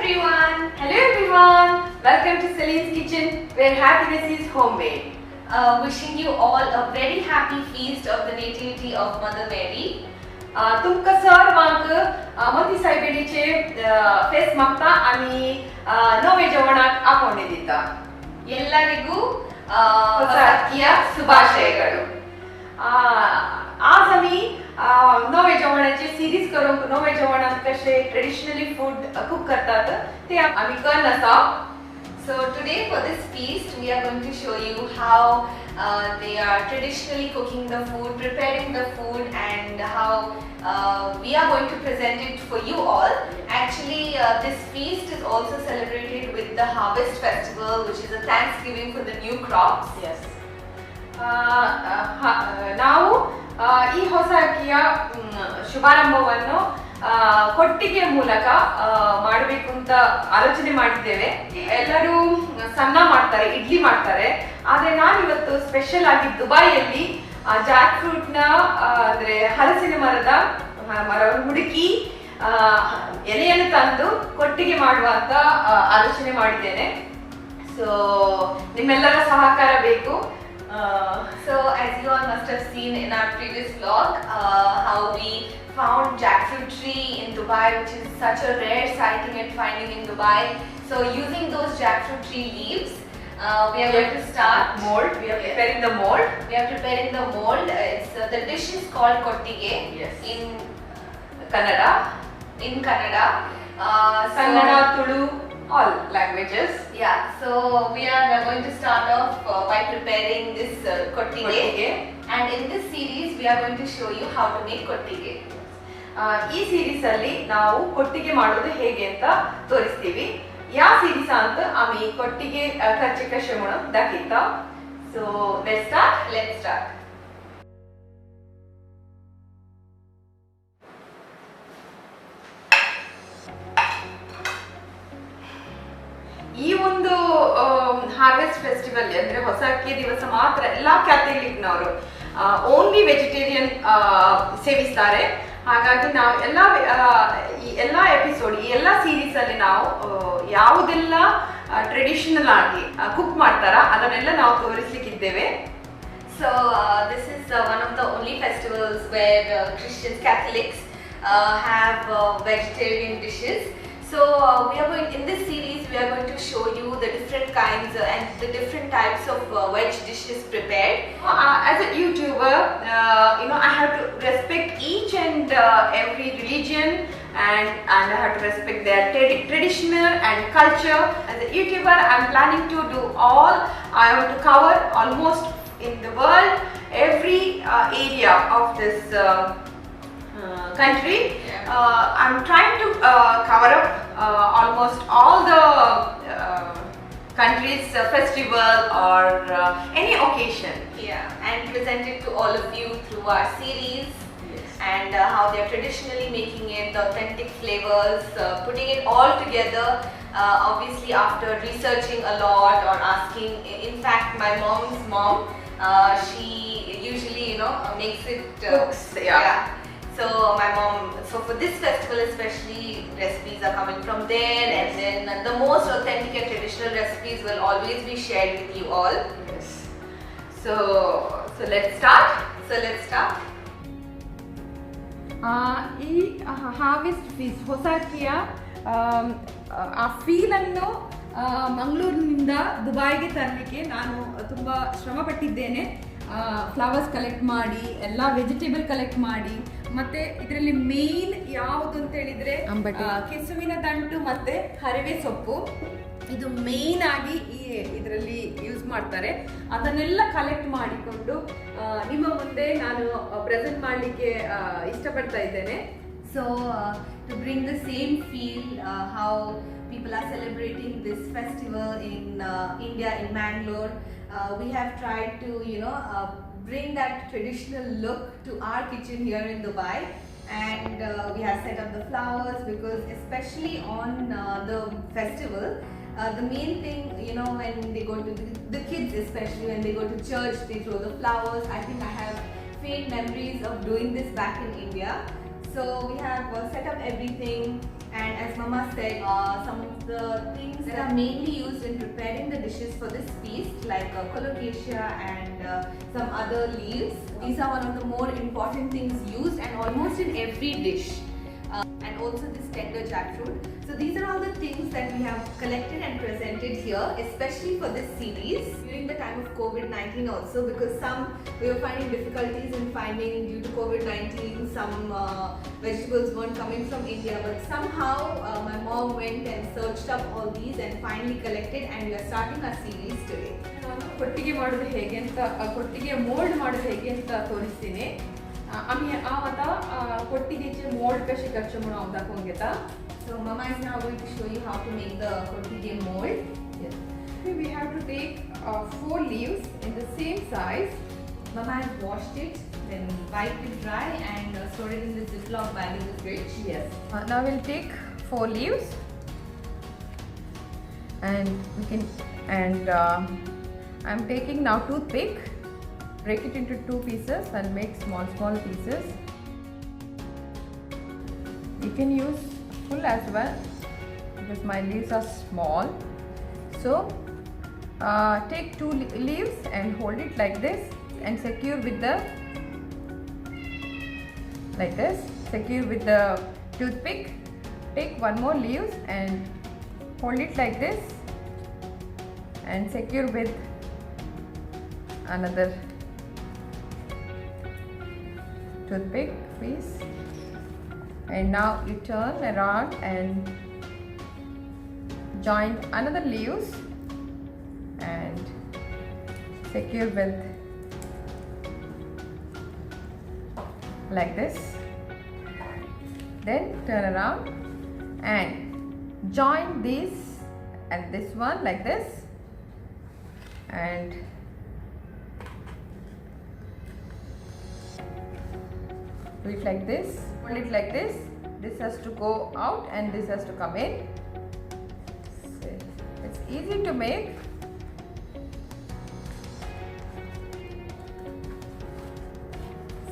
everyone! Hello everyone! Welcome to Celine's Kitchen, where happiness is homemade. Wishing you all a very happy feast of the Nativity of Mother Mary. तुमका sir माग मती सायबेडीचे face मागता आणि नवे जेवणाक आपोवणे दिता. ಎಲ್ಲರಿಗೂ ಹೊಸ ಅಕ್ಕಿಯ ಶುಭಾಶಯಗಳು. आज आम्ही नवे जेवणाचे सिरीज करूंक नवे जेवणात कशे ट्रेडिशनली फूड कुक करतात ते आम्ही करन आसा. So today for this feast we are going to show you how they are traditionally cooking the food, preparing the food, and how we are going to present it for you all. Actually this feast is also celebrated with the Harvest Festival, which is a Thanksgiving for the new crops. Yes. ನಾವು ಈ ಹೊಸ ಅಕ್ಕಿಯ ಶುಭಾರಂಭವನ್ನು ಕೊಟ್ಟಿಗೆ ಮೂಲಕ ಮಾಡಬೇಕು ಅಂತ ಆಲೋಚನೆ ಮಾಡಿದ್ದೇವೆ. ಎಲ್ಲರೂ ಸಣ್ಣ ಮಾಡ್ತಾರೆ, ಇಡ್ಲಿ ಮಾಡ್ತಾರೆ, ಆದ್ರೆ ನಾನು ಇವತ್ತು ಸ್ಪೆಷಲ್ ಆಗಿ ದುಬೈಯಲ್ಲಿ ಜಾಕ್ ಫ್ರೂಟ್ ನ ಅಂದ್ರೆ ಹಲಸಿನ ಮರವನ್ನು ಹುಡುಕಿ ಎಲೆಯನ್ನು ತಂದು ಕೊಟ್ಟಿಗೆ ಮಾಡುವ ಅಂತ ಆಲೋಚನೆ ಮಾಡಿದ್ದೇನೆ. ಸೊ ನಿಮ್ಮೆಲ್ಲರ ಸಹಕಾರ ಬೇಕು. So as you all must have seen in our previous vlog, how we found jackfruit tree in Dubai, which is such a rare sighting and finding in Dubai. So using those jackfruit tree leaves, we are going to start mold. We are preparing the mold. We are preparing the mold. It's the dish is called kottige. Yes. In Kannada. In Kannada. Kannada, Tulu, all languages. Yeah, so we are going to start off by preparing this kottige, and in this series we are going to show you how to make kottige. ಈ series ಅಲ್ಲಿ ನಾವು ಕೊಟ್ಟಿಗೆ ಮಾಡೋದು ಹೇಗೆ ಅಂತ ತೋರಿಸ್ತೀವಿ. या series अंत आम्ही कोट्टिगे करचे कशे म्हणून दाखयता. So let's start. ಈ ಒಂದು ಹಾರ್ವೆಸ್ಟ್ ಫೆಸ್ಟಿವಲ್ ಅಂದ್ರೆ ಹೊಸ ಅಕ್ಕಿ ದಿವಸ ಮಾತ್ರ ಎಲ್ಲಾ ಕ್ಯಾಥಲಿಕ್ನವರು ಓನ್ಲಿ ವೆಜಿಟೇರಿಯನ್ ಸೇವಿಸ್ತಾರೆ. ಹಾಗಾಗಿ ನಾವು ಎಲ್ಲ ಎಪಿಸೋಡ್ ಈ ಎಲ್ಲ ಸೀರೀಸ್ ಅಲ್ಲಿ ನಾವು ಯಾವುದೆಲ್ಲ ಟ್ರೆಡಿಷನಲ್ ಆಗಿ ಕುಕ್ ಮಾಡ್ತಾರ ಅದನ್ನೆಲ್ಲ ನಾವು ತೋರಿಸಲಿಕ್ಕಿದ್ದೇವೆ. So this is one of the only festivals where Christians, Catholics have vegetarian dishes. So we are going in this series we are going to show you the different kinds and the different types of veg dishes prepared. As a YouTuber, I have to respect each and every religion, and I have to respect their traditional and culture. As a YouTuber, I'm planning to do I want to cover almost in the world every area of this country. I'm trying to cover up almost all the country's festival or any occasion. Yeah, and present it to all of you through our series. Yes. And how they are traditionally making it, the authentic flavors, putting it all together. Obviously, after researching a lot or asking, in fact, my mom's mom, she usually makes it cooks. Yeah. So my mom, for this festival especially, recipes are coming from there. Yes. And then the most authentic and traditional recipes will always be shared with you all. Yes. So let's start. ಈ harvest fees ಹೊಸ ಅಕ್ಕಿಯ ಆ ಫೀಲನ್ನು ಮಂಗಳೂರಿನಿಂದ ದುಬೈಗೆ ತರಲಿಕ್ಕೆ ನಾನು ತುಂಬ ಶ್ರಮ ಪಟ್ಟಿದ್ದೇನೆ. Flowers collect ಮಾಡಿ, ಎಲ್ಲ ವೆಜಿಟೇಬಲ್ ಕಲೆಕ್ಟ್ ಮಾಡಿ, ಮತ್ತೆ ಇದರಲ್ಲಿ ಮೇನ್ ಯಾವುದು ಅಂತ ಹೇಳಿದ್ರೆ ಕೆಸುವಿನ ದಂಟು ಮತ್ತೆ ಹರಿವೆ ಸೊಪ್ಪು, ಇದು ಮೇನ್ ಆಗಿ ಇದರಲ್ಲಿ ಯೂಸ್ ಮಾಡ್ತಾರೆ. ಅದನ್ನೆಲ್ಲ ಕಲೆಕ್ಟ್ ಮಾಡಿಕೊಂಡು ನಿಮ್ಮ ಮುಂದೆ ನಾನು ಪ್ರೆಸೆಂಟ್ ಮಾಡಲಿಕ್ಕೆ ಇಷ್ಟಪಡ್ತಾ ಇದ್ದೇನೆ. So to bring the same feel how people are celebrating this festival in India, in Mangalore, we have tried to bring that traditional look to our kitchen here in Dubai, and we have set up the flowers because especially on the festival, the main thing, when they go to the kids, especially when they go to church, they throw the flowers. I think I have faint memories of doing this back in India. So we have set up everything, and as Mama said, some the things that are mainly used in preparing the dishes for this feast, like colocasia and some other leaves. These are one of the more important things used and almost in every dish. And also this tender jackfruit. So these are all the things that we have collected and presented here, especially for this series during the time of COVID-19 also, because we were finding difficulties in finding due to COVID-19 some vegetables weren't coming from India, but somehow my mom went and searched up all these and finally collected, and we are starting our series today. ನಾನು ಕೊಟ್ಟಿಗೆ ಮಾಡೋದು ಹೇಗೆ ಅಂತ ಕೊಟ್ಟಿಗೆ mould ಮಾಡೋದು ಹೇಗೆ ಅಂತ ತೋರಿಸ್ತೀನಿ. आम्ही आता कोट्टिगेचे मोल्ड कसे करचे म्हणून हांव दाखोवंक घेता. So Mama is now going to show you how to make the kottige mold. Yes. We have to take 4 leaves in the same size. Mama has washed it, then wiped it dry and stored it in the Ziploc bag in the fridge. Yes. Now we'll take 4 leaves, and I'm taking now toothpick. Break it into 2 pieces and make small pieces. You can use full as well because my leaves are small. So take 2 leaves and hold it like this and secure with the toothpick. Take 1 more leaves and hold it like this and secure with another toothpick piece. And now you turn around and join another leaves and secure with like this. Then turn around and join this and this one like this, and do it like this. Hold it like this. This has to go out and this has to come in. It's easy to make.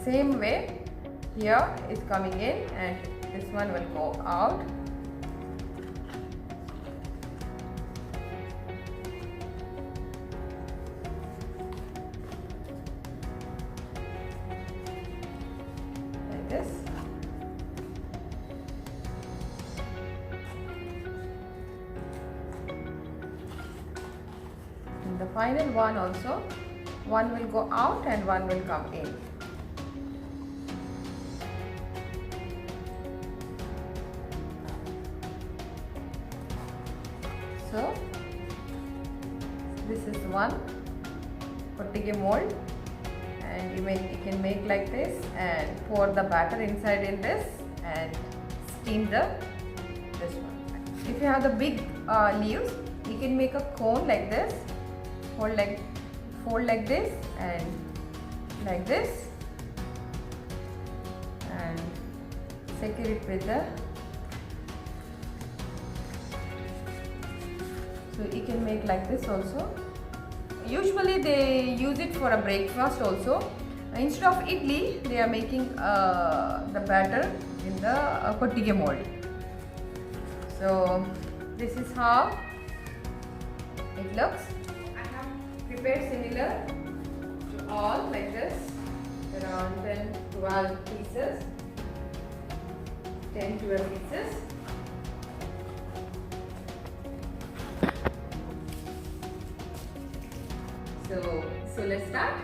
Same way, here is coming in and this one will go out. Like this. And the final one also, one will go out and one will come in. So this is one kottige mold, and you can make like this and pour the batter inside in this and steam this one. If you have the big leaves, you can make a cone like this, fold like this and like this, and secure it with the. So you can make like this also. Usually they use it for a breakfast also. Instead of idli, they are making the batter in the kottige mold. So this is how it looks. I have prepared similar to all like this, around 10-12 pieces. 10-12 pieces. So let's start.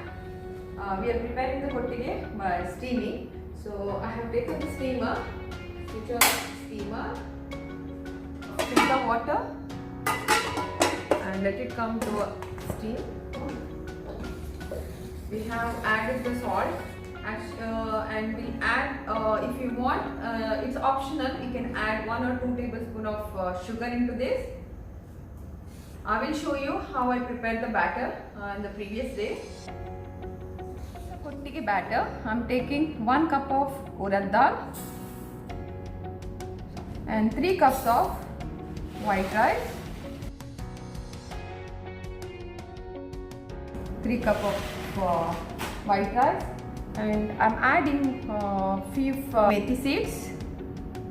We are preparing the kottige by steaming. So I have taken the steamer, switch on steamer, fill the water and let it come to a steam. We have added the salt and we'll add, if you want, it's optional, you can add 1 or 2 tablespoons of sugar into this. I will show you how I prepared the batter in the previous day. Kottige batter, I'm taking 1 cup of urad dal and 3 cups of white rice, 3 cups of white rice, and I'm adding few methi seeds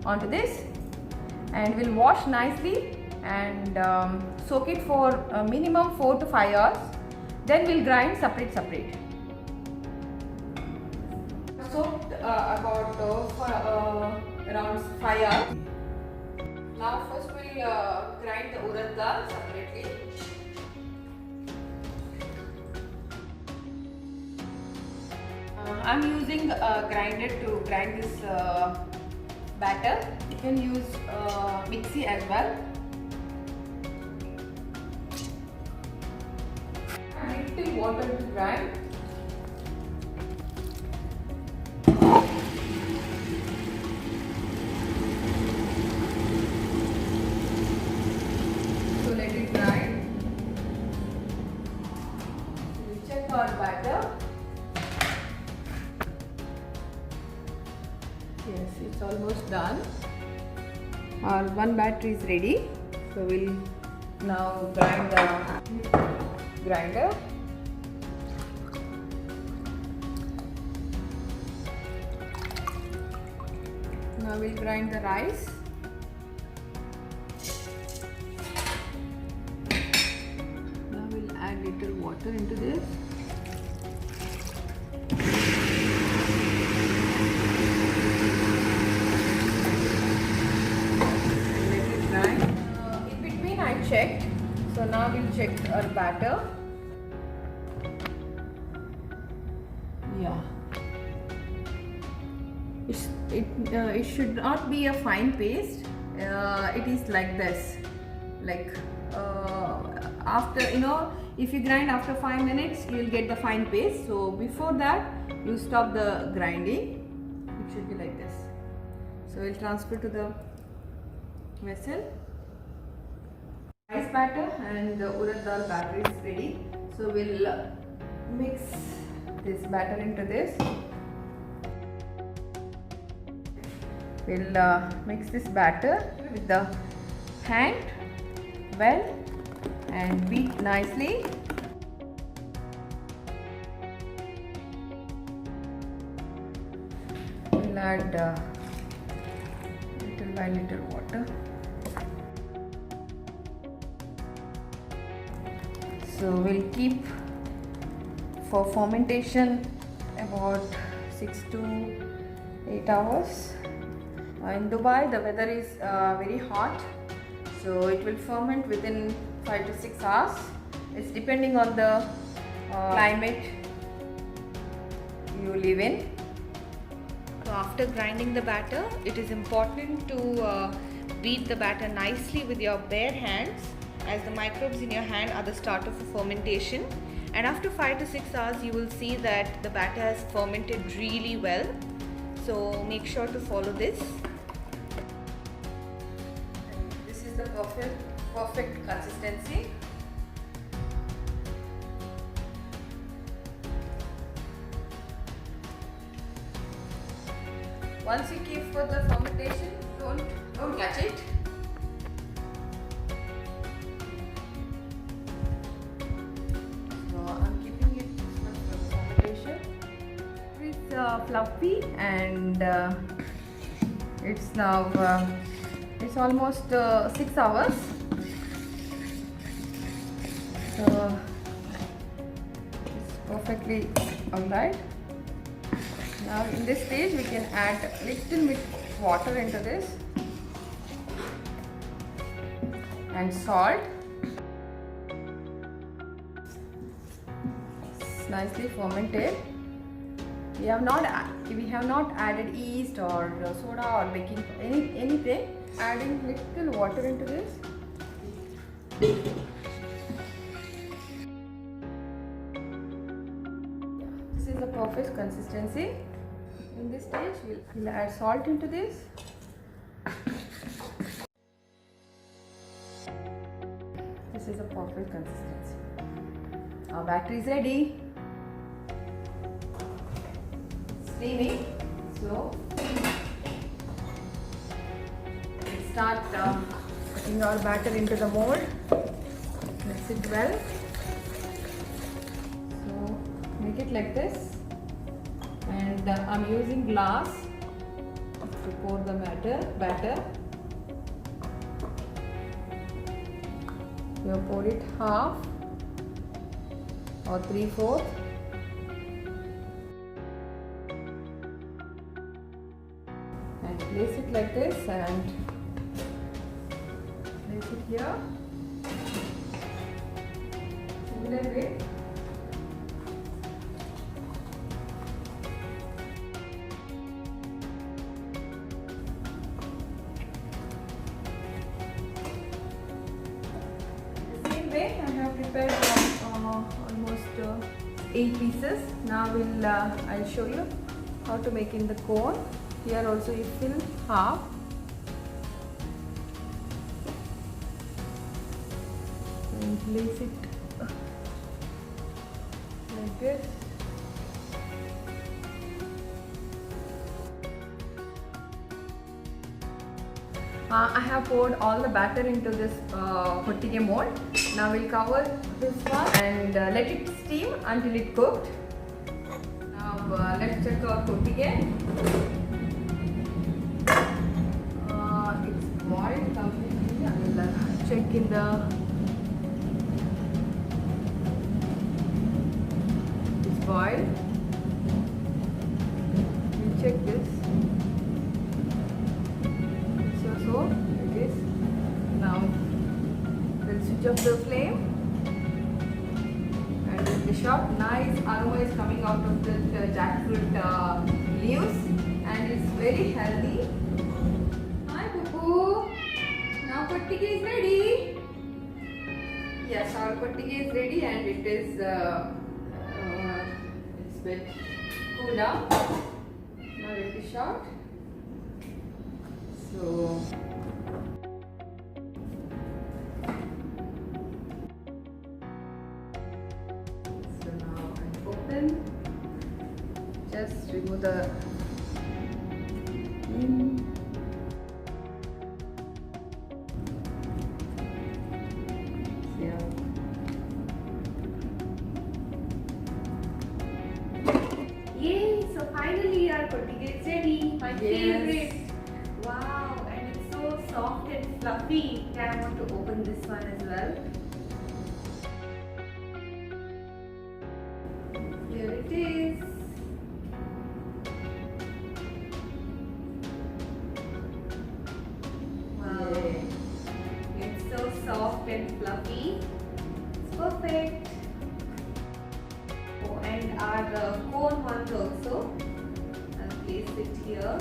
onto this, and we'll wash nicely and soak it for minimum 4 to 5 hours. Then we'll grind separate. Soaked about for around 5 hours. Now first we'll grind the urad dal separately. I'm using a grinder to grind this batter. You can use mixie as well. Little water to grind. So let it grind. We'll check our batter. Yes, it's almost done. Our one batter is ready. So we'll now grind the grinder. Now we'll grind the rice. Now we'll add little water into this. Let it grind. In between I checked. So now we'll check our batter. Yeah. It should not be a fine paste. It is like this. Like after, if you grind after 5 minutes, you will get the fine paste. So before that, you stop the grinding. It should be like this. So we'll transfer to the vessel. Rice batter and the urad dal batter is ready. So we'll mix this batter into this. We'll mix this batter with the hand well and beat nicely. We'll add little by little water. So we'll keep for fermentation about 6 to 8 hours. In Dubai, the weather is very hot, so it will ferment within 5 to 6 hours. It's depending on the climate you live in. So after grinding the batter, it is important to beat the batter nicely with your bare hands, as the microbes in your hand are the start of a fermentation. And after 5 to 6 hours, you will see that the batter has fermented really well. So make sure to follow this. This is the perfect consistency. Once you keep for the fermentation, don't touch it. So I'm keeping it for fermentation. It's fluffy and it's now it's almost 6 hours. So it's perfectly alright. Now in this stage we can add a little bit water into this and salt. It's nicely fermented. We have not added yeast or soda or baking anything. Adding little water into this. This is the perfect consistency. In this stage, we'll add salt into this. This is a perfect consistency. Our batter is ready. Steaming. So we'll start putting our batter into the mold. Mix it well. So make it like this. And I'm using glass to pour the batter. You pour it half or 3/4. And place it like this and place it here. Similar way. Way I have prepared almost 8 pieces. Now I'll show you how to make in the cone. Here also you fill half and place it like this. I have poured all the batter into this kottige mold. Now we'll cover this one and let it steam until it cooked. Now let's check our kottige. It's boiled completely. I'll check in the it's boiled. We'll check this. So it is. Now we'll switch off the flame and we'll dish out. Nice aroma is coming out of the jackfruit leaves and it's very healthy. Hi Pupu, now kottige is ready. Yes, our kottige is ready and it is it's bit cool down. Now we'll dish out. So now I open. Just remove the yeah. Yay! So finally our kottige is ready. My Yes. favorite. Wow, and it's so soft and fluffy. And I want to open this one as well. Here it is. Wow, Yay. it's so soft and fluffy. It's perfect. Oh, and our cone ones also. I'll place it here.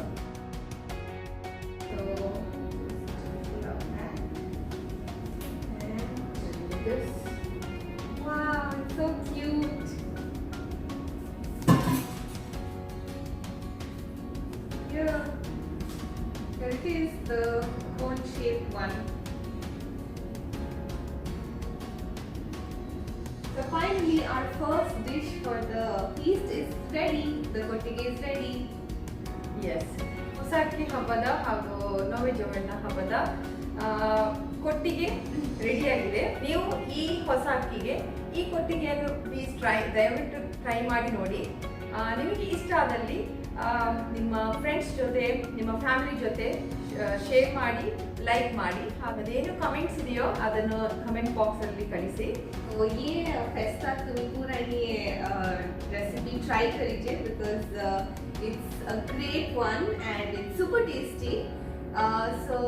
So, pull out that. And This. wow, it's so cute. Here it is, the cone shaped one. So finally our first dish for the feast is ready. The kottige is ready. Yes ಹೊಸ ಅಕ್ಕಿ ಹಬ್ಬದ ಹಾಗೂ ನವಜೋಳನ ಹಬ್ಬದ ಕೊಟ್ಟಿಗೆ ರೆಡಿಯಾಗಿದೆ. ನೀವು ಈ ಹೊಸ ಅಕ್ಕಿಗೆ ಈ ಕೊಟ್ಟಿಗೆಯನ್ನು ಪ್ಲೀಸ್ ದಯವಿಟ್ಟು ಟ್ರೈ ಮಾಡಿ ನೋಡಿ. ನಿಮಗೆ ಇಷ್ಟ ಆದಲ್ಲಿ ನಿಮ್ಮ ಫ್ರೆಂಡ್ಸ್ ಜೊತೆ ನಿಮ್ಮ ಫ್ಯಾಮಿಲಿ ಜೊತೆ ಶೇರ್ ಮಾಡಿ, ಲೈಕ್ ಮಾಡಿ. ಹಾಗದೇನು ಕಮೆಂಟ್ಸ್ ಇದೆಯೋ ಅದನ್ನು ಕಮೆಂಟ್ ಬಾಕ್ಸಲ್ಲಿ ಕಳಿಸಿ. तो ये फेस्टा तुम्ही पूरा ये रेसिपी ट्राई करीजिए because it's a great one and it's super tasty. So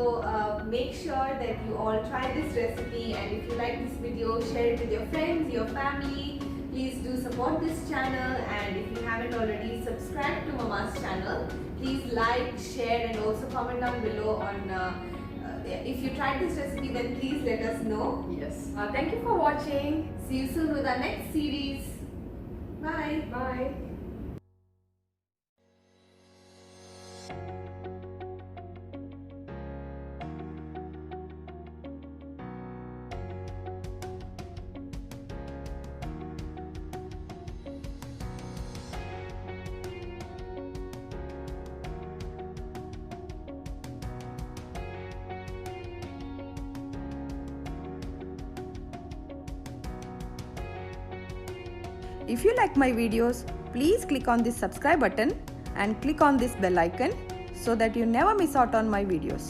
make sure that you all try this recipe, and if you like this video, share it with your friends, your family. Please do support this channel, and if you haven't already subscribed to Mama's channel, please like, share and also comment down below on if you tried this recipe, then please let us know. Yes. Thank you for watching. See you soon with our next series. Bye. Bye. If you like my videos, please click on this subscribe button and click on this bell icon so that you never miss out on my videos.